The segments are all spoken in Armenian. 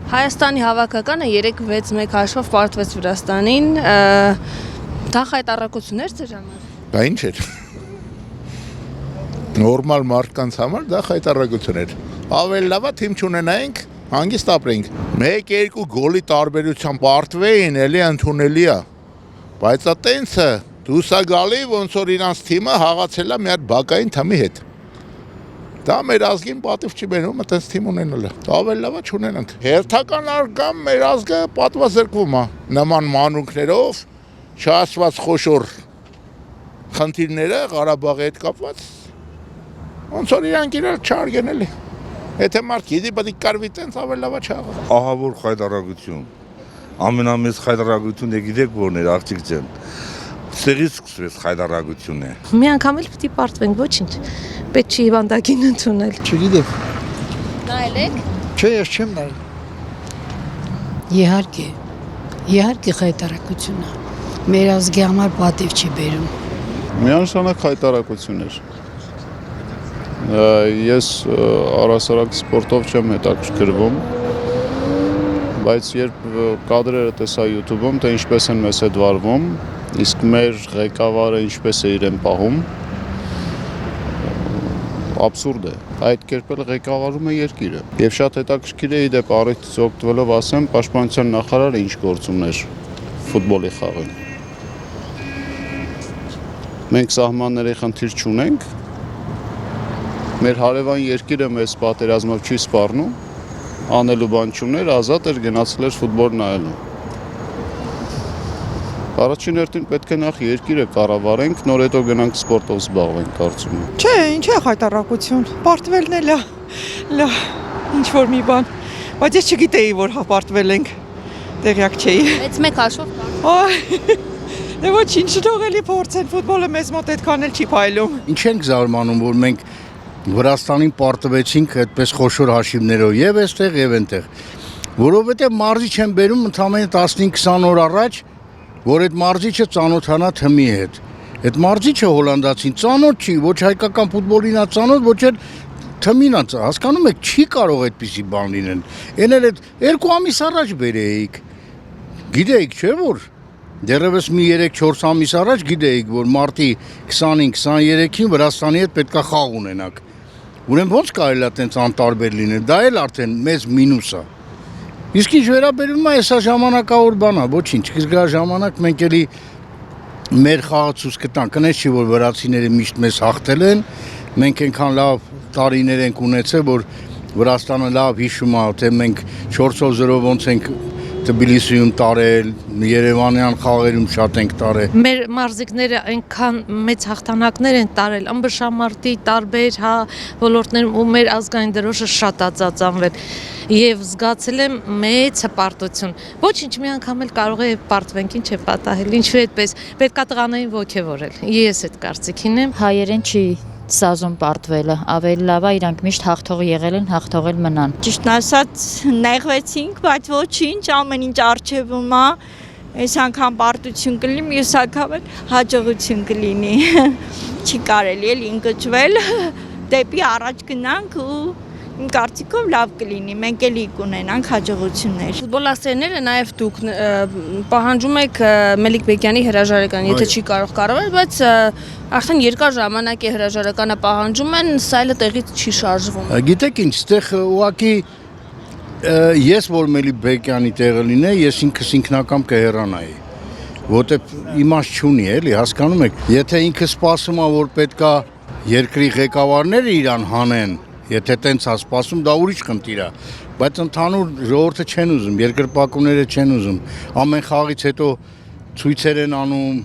Հայաստանի հավաքականը 3-6-1 հաշվով պարտվեց Վրաստանին, դա խայտառակություն էր ձեր համար։ Դա ինչ էր։ Նորմալ մարդկանց համար դա խայտառակություն էր։ Ավելի լավ է թիմ չունենայինք, հանգիստ ապրենք։ 1-2 գոլի տարբերությամբ պարտվեին, էլի ընդունելի է։ Բայց այտենցը դուսա գալի ոնց որ իրանց թիմը հաղացել է մի հատ բակային թմի հետ։ Դա մեր ազգին պատիվ չի բերում, այտենց թիմ ունենալը։ Ավելի լավ է չունենանք։ Հերթական արգամ մեր ազգը պատվազրկվում է նման մանրուքներով, չհասված խոշոր խնդիրները Ղարաբաղի հետ կապված։ Ոնց որ իրանք իրար չարգեն էլի։ Եթե մարդ գիտի պետք է կարվի տենց ավելի լավ է չաղա։ Ահավոր խայտառակություն։ Ամենամեծ խայտառակությունը գիտեք որն էր աղջիկ ջան։ Ստեղից սկսվեց խայտառակությունը։ Մի անգամ էլ պիտի պարտվենք, ոչինչ։ Պետք չի հիվանդակին ընդունել։ Չգիտեմ։ Նայել եք։ Չէ, ես չեմ նայել։ Իհարկե խայտառակություն է։ Մեր ազգի համար պատիվ չի բերում։ Միանշանակ խայտառակություն էր։ Ես առասարակ սպորտով չեմ հետաքրքրվում, բայց երբ կադրերը տեսա YouTube-ում, թե ինչպես են մեզ հետ վարվում, իսկ մեր ղեկավարը ինչպես է իրեն պահում, абսուրդ է։ Այդ կերպ էլ ղեկավարում է երկիրը։ Եվ շատ հետաքրքիր է իդեպ առիթից օգտվելով ասեմ, պաշտպանության նախարարը ինչ գործ ուներ ֆուտբոլի խաղին։ Մենք սահմանների խնդիր չունենք։ Մեր հարևան երկիրը մեզ պատերազմով չի սպառնում, անելու բան չուներ, ազատ էր գնացել էր ֆուտբոլ նայելու։ Առաջին հերթին պետք է նախ երկիրը կառավարենք, նոր հետո գնանք սպորտով զբաղվենք, կարծում եմ։ Չէ, ինչ է խայտառակություն։ Պարտվելն է լա, ինչ որ մի բան։ Բայց ես չգիտեի, որ պարտվել ենք։ Տեղյակ չէի։ 6-1 հաշվով։ Դե ոչինչ, թողելի փորձեն, ֆուտբոլը մեզ մոտ այդքան էլ չի փայլում։ Ինչ ենք զարմանում, որ մենք Վրաստանին պարտվեցինք այդպես խոշոր հաշիվներով եւ այստեղ եւ այնտեղ, որովհետեւ մարզիչ են բերում ընդամենը 15-20 օր առաջ, որ այդ մարզիչը ծանոթանա թմի հետ։ Այդ մարզիչը հոլանդացին ծանոթ չի, ոչ հայկական ֆուտբոլին է ծանոթ, ոչ էլ թմին է, հասկանում եք, չի կարող այդպիսի բան լինել։ Էն էլ այդ 2 ամիս առաջ բերեիք։ Գիտեիք, չէ՞ որ դեռևս մի 3-4 ամիս առաջ գիտեիք, որ մարտի 20-23-ին Վրաստանի հետ պետքա խաղ ունենաք։ Ուրեմն ո՞նց կարելի է այդպես անտարբեր լինել, դա էլ արդեն մեծ մինուս է։ Իսկ ինչ վերաբերում է, սա ժամանակավոր բան է, ոչինչ, իսկ գա ժամանակ մենք էլի մեր խաղը ցույց կտանք, կնես չի, որ վրացիները միշտ մեզ հաղթել են, մենք այնքան լավ տարիներ ենք ունեցել, որ Վրաստանը լավ հիշում է, թե մենք 4-0 ոնց ենք Թբիլիսիում տարել, Երևանյան խաղերում շատ ենք տարել։ Մեր մարզիկները այնքան մեծ հաղթանակներ են տարել, ըմբշամարտի տարբեր ոլորտներում ու մեր ազգային դրոշը շատ ածածանվել եւ զգացել եմ մեծ հպարտություն։ Ոչինչ մի անգամ էլ կարող է պարտվենք, ինչ է պատահել, ինչու այդպես պետքա տղաներին ոգևորել։ Ես այդ կարծիքին եմ։ Հայերեն չի սազում պարտվելը, ավելի լավ է իրանք միշտ հաղթող եղել են, հաղթողել մնան։ Ճիշտն ասած նեղվեցինք, բայց ոչինչ, ամեն ինչ արժևում է, այս անգամ պարտություն կլինի, մյուս անգամ էլ հաջողություն կլինի։ Չի կարելի էլ ընկճվել, դեպի առաջ գնանք ու իմ կարծիքով լավ կլինի, մենք էլի կունենանք հաջողություններ։ Ֆուտբոլաստերները նաև դուք պահանջում եք Մելիք Բեկյանի հրաժարական, եթե չի կարող կառավարել, բայց արդեն երկար ժամանակ է հրաժարականը պահանջում են, սա էլ տեղից չի շարժվում։ Գիտեք ինչ, ստեղ ուղղակի ես որ Մելիք Բեկյանի տեղը լինեի, ես ինքս ինքնակամ կհեռանայի, որտեղ իմաստ չունի, էլի, հասկանում եք, եթե ինքը սպասում է, որ պետքա երկրի ղեկավարները իրան հանեն, եթե տենց է սպասում, դա ուրիշ խնդիր է, բայց ընդհանուր ժողովուրդը չեն ուզում, երկրպագուները չեն ուզում, ամեն խաղից հետո ցույցեր են անում,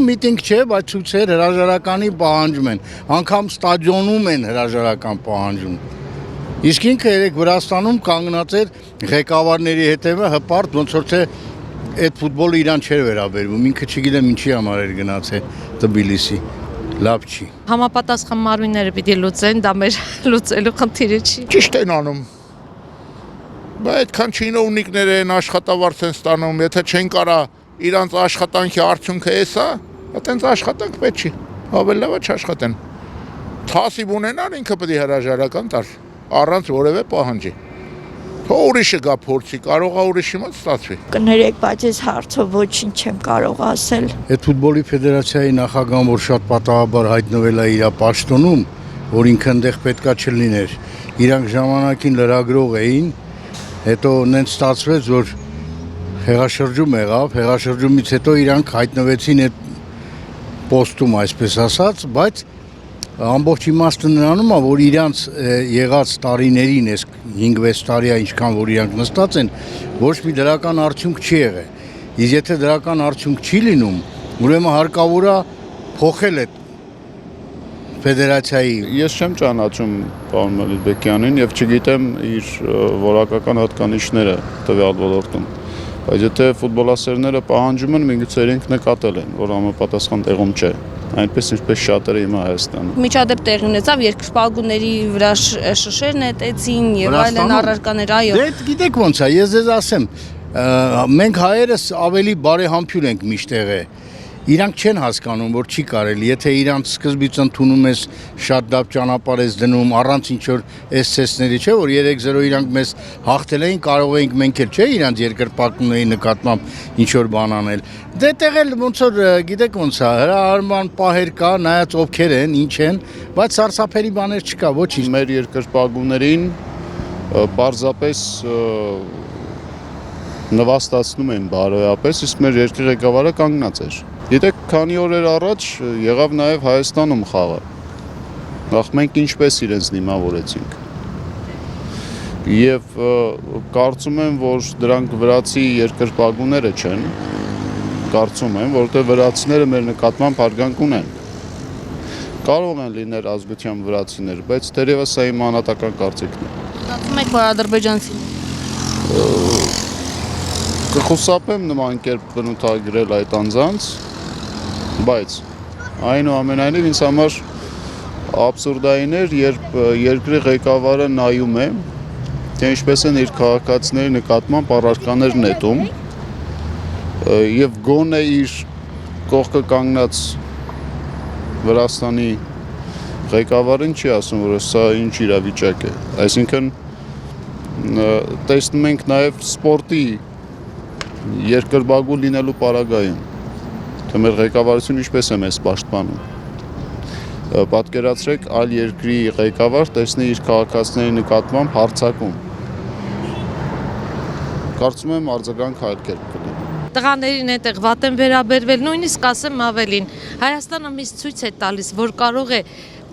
միտինգ չէ, բայց ցույցեր հրաժարականի պահանջում են, անգամ ստադիոնում են հրաժարական պահանջում։ Իսկ ինքը երեք Վրաստանում կանգնած էր ղեկավարների հետևը հպարտ, ոնց որ թե այդ ֆուտբոլը իրան չէր վերաբերվում, ինքը չգիտեմ ինչի համար էր գնացել Թբիլիսի։ Լավ չի։ Համապատասխան մարմինները պիտի լուծեն, դա մեր լուծելու խնդիրը չի։ Ճիշտ են անում։ Բայց այդքան չինովնիկներ են աշխատավարձ են ստանում, եթե չեն կարա իրանց աշխատանքի արդյունքը էսա, այտենց աշխատանք պետք չի։ Ավելի լավ է չաշխատեն։ Թասիբ ունենան ինքը պետք է հրաժարական տար, առանց որևէ պահանջի։ Թող ուրիշը գա փորձի, կարող է ուրիշի մոտ ստացվի։ Կներեք, բայց այս հարցով ոչինչ չեմ կարող ասել։ Այդ ֆուտբոլի ֆեդերացիայի նախագահան, որ շատ պատահաբար հայտնվել է իր պաշտոնում, որ ինքը այնտեղ պետքա չլիներ, իրանք ժամանակին լրագրող էին, հետո նենց ստացվեց, որ հեղաշրջում եղավ, հեղաշրջումից հետո իրանք հայտնվեցին այդ պոստում, այսպես ասած, բայց ամբողջ իմաստը նրանում է, որ իրանց եղած տարիներին, այս 5-6 տարի է ինչքան որ իրանք նստած են, ոչ մի դրական արդյունք չի եղել։ Իսկ եթե դրական արդյունք չի լինում, ուրեմն հարկավոր է փոխել այդ ֆեդերացիայի։ Ես չեմ ճանաչում պարոն Մելիքբեկյանին եւ չգիտեմ իր որակական հատկանիշները տվյալ ոլորտում։ Բայց եթե ֆուտբոլասերները պահանջում են, միգուցե իրենք նկատել են, որ համապատասխան տեղում չէ։ Այնպես ինչպես շատերը հիմա Հայաստանում։ Միջադեպ տեղի ունեցավ, երկրպագուների վրա շշեր նետեցին եւ այլն առարկաներ, այո։ Դե գիտեք ոնց է, ես ձեզ ասեմ, մենք հայերս ավելի բարեհամբույր ենք միշտեղը։ Իրանք չեն հասկանում, որ չի կարելի, եթե իրանք սկզբից ընդունում ես շատ լավ ճանապարհ ես դնում, առանց ինչ որ էսսեսների, չէ՞ որ 3-0 իրանք մեզ հաղթել էին, կարող էինք մենք էլ, չէ՞, իրանք երկրպագուների նկատմամբ ինչ որ բան անել։ Դե տեղել ոնց որ գիտեք ոնց է, հրահարման պահեր կա, նայած ովքեր են, ինչ են, բայց սարսափելի բաներ չկա, ոչինչ։ Մեր երկրպագուներին պարզապես նվաստացնում են բարոյապես, իսկ մեր երկրի ղեկավարը կանգնած էր։ Գիտեք, քանի օրեր առաջ եղավ նաև Հայաստանում խաղը։ Նախ մենք ինչպես իրենց դիմավորեցինք։ Եվ կարծում եմ, որ դրանք վրացի երկրպագուները չեն։ Կարծում եմ, որովհետև վրացիները մեր նկատմամբ հարգանք ունեն։ Կարող են լինել ազգությամբ վրացիներ, բայց դեռևս սա իմ անհատական կարծիքն է։ Կարծում եք, որ ադրբեջանցին կխուսափեմ նման կերպ բնութագրել այդ անձանց, բայց այնուամենայնիվ ինձ համար աբսուրդային էր, երբ երկրի ղեկավարը նայում է, թե ինչպես են իր քաղաքացիների նկատմամբ առարկաներ նետում եւ գոնե իր կողքը կանգնած Վրաստանի ղեկավարին չի ասում, որ սա ինչ իրավիճակ է։ Այսինքն տեսնում ենք նաեւ սպորտի երկրպագու լինելու պարագայում, թե մեր ղեկավարությունը ինչպես է մեզ պաշտպանում։ Պատկերացրեք այլ երկրի ղեկավար տեսնի իր քաղաքացիների նկատմամբ հարձակում։ Կարծում եմ արձագանք այլ կերպ կլինի։ Տղաներին այդտեղ վատ են վերաբերվել, նույնիսկ ասեմ ավելին, Հայաստանը մեզ ցույց է տալիս, որ կարող է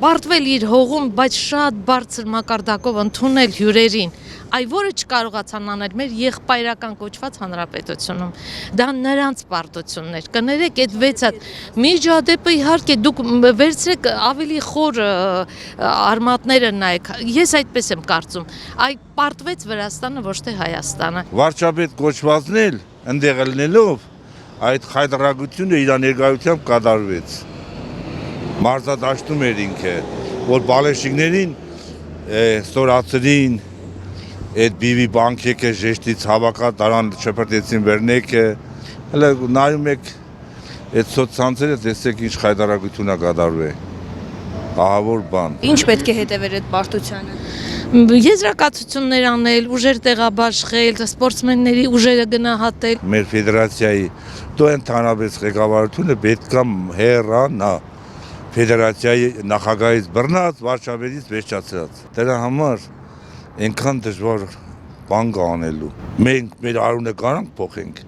պարտվել իր հողում, բայց շատ բարձր մակարդակով ընդունել հյուրերին, այ որը չկարողացան անել մեր եղբայրական կոչված հանրապետությունում։ Դա նրանց պարտությունն էր։ Կներեք, այդ 6 հատ միջադեպը իհարկե դուք վերցրեք ավելի խոր արմատները նայեք։ Ես այդպես եմ կարծում։ Այ պարտվեց Վրաստանը, ոչ թե Հայաստանը։ Վարչապետ կոչվածն էլ ընդեղ լինելով այդ խայտարակությունը իր ներկայությամբ կատարվեց։ Մարզադաշտում էր ինքը, որ բալեշիկներին ստորացրին այդ բիվի բանկեքը ժեշտից հավակա տարան չպրտեցին վերնեքը, հələ նայում եք այդ սոցցանցերը, տեսեք ինչ խայտարակություն է կատարվել, ահավոր բան։ ինչ պետք է հետևեր այդ պարտությանը։ Եզրակացություններ անել, ուժեր տեղաբաշխել, սպորտսմենների ուժերը գնահատել։ Մեր ֆեդերացիայի դու ընդհանրապես ղեկավարությունը պետք է հեռանա ֆեդերացիայի նախագահից բռնած, վարչապետից վերջացած։ Դրա համար այնքան դժվար բան կա անելու։ Մենք մեր արունը կարանք փոխենք։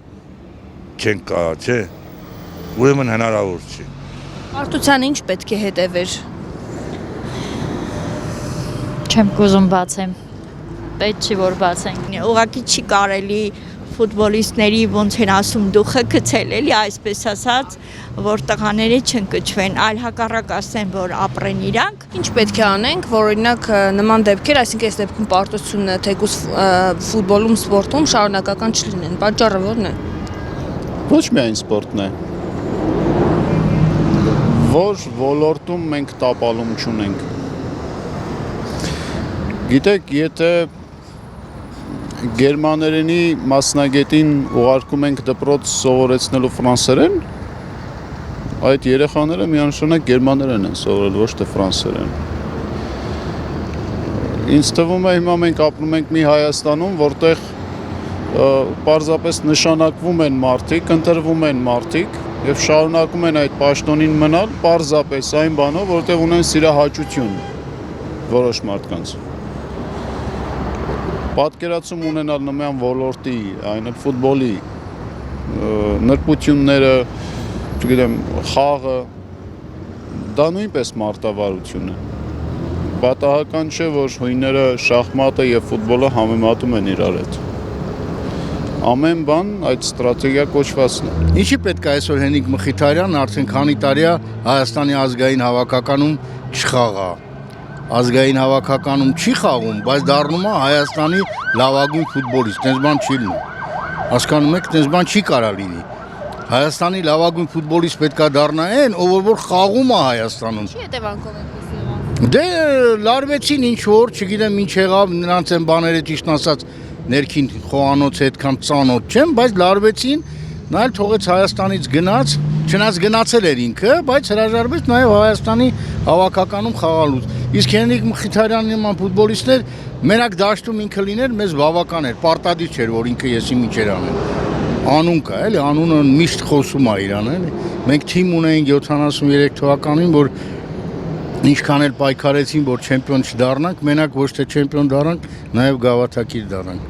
Չենք կարող, չէ։ Ուրեմն հնարավոր չի։ Պարտությանը ինչ պետք է հետևեր։ Չեմ կուզում բացեմ։ Պետք չի որ բացենք։ Ուղղակի չի կարելի ֆուտբոլիստների ոնց են ասում դուխը գցել, էլի այսպես ասած, որ տղաները չընկճվեն, այլ հակառակ ասեն, որ ապրեն իրանք։ Ինչ պետք է անենք, որ օրինակ նման դեպքեր, այսինքն այս դեպքում պարտությունը թեկուզ ֆուտբոլում, սպորտում շարունակական չլինեն։ Պատճառը ո՞րն է։ Ոչ միայն սպորտն է։ Որ ոլորտում մենք տապալում չունենք։ Գիտեք, եթե գերմաներենի մասնագետին ուղարկում ենք դպրոց սովորեցնելու ֆրանսերեն, այդ երեխաները միանշանակ գերմաներեն են սովորել, ոչ թե ֆրանսերեն։ Ինձ թվում է հիմա մենք ապրում ենք մի Հայաստանում, որտեղ պարզապես նշանակվում են մարդիկ, ընտրվում են մարդիկ եւ շարունակում են այդ պաշտոնին մնալ պարզապես այն բանով, որտեղ ունեն սիրահաճություն որոշ մարդկանց։ Պատկերացում ունենալ նման ոլորտի, այն էլ ֆուտբոլի նրբությունները, չգիտեմ, խաղը, դա նույնպես մարտավարություն է։ Պատահական չէ, որ հույները շախմատը եւ ֆուտբոլը համեմատում են իրար հետ։ Ամեն բան այդ ստրատեգիա կոչվածն է։ Ինչի պետք է այսօր Հենիկ Մխիթարյանն արդեն քանի տարի է Հայաստանի ազգային հավաքականում չխաղա։ Ազգային հավաքականում չի խաղում, բայց դառնում է Հայաստանի լավագույն ֆուտբոլիստ, տենց բան չի լինում։ Հասկանում եք, տենց բան չի կարա լինի։ Հայաստանի լավագույն ֆուտբոլիստ պետքա դառնա այն, ով որ խաղում է Հայաստանում։ Չի հետևանքով եք Դե լարվեցին ինչ որ, չգիտեմ ինչ եղավ, նրանց են բաները ճիշտ ասած ներքին խոհանոց այդքան ծանոթ չեմ, բայց լարվեցին, նա էլ թողեց Հայաստանից գնաց, չնայած գնացել էր ինքը, բայց հրաժարվեց նաև Հայաստանի հավաքականում խաղալուց։ Իսկ Հենիկ Մխիթարյանի նման ֆուտբոլիստներ մենակ դաշտում ինքը լիներ, մեզ բավական էր, պարտադիր չէր, որ ինքը եսի միջեր անել։ Անուն կա, էլի, անունը միշտ խոսում է իրան, էլի։ Մենք թիմ ունեինք 73 թվականին, որ ինչքան էլ պայքարեցին, որ չեմպիոն չդառնանք, մենակ ոչ թե չեմպիոն դառնանք, նաև գավաթակիր դառնանք։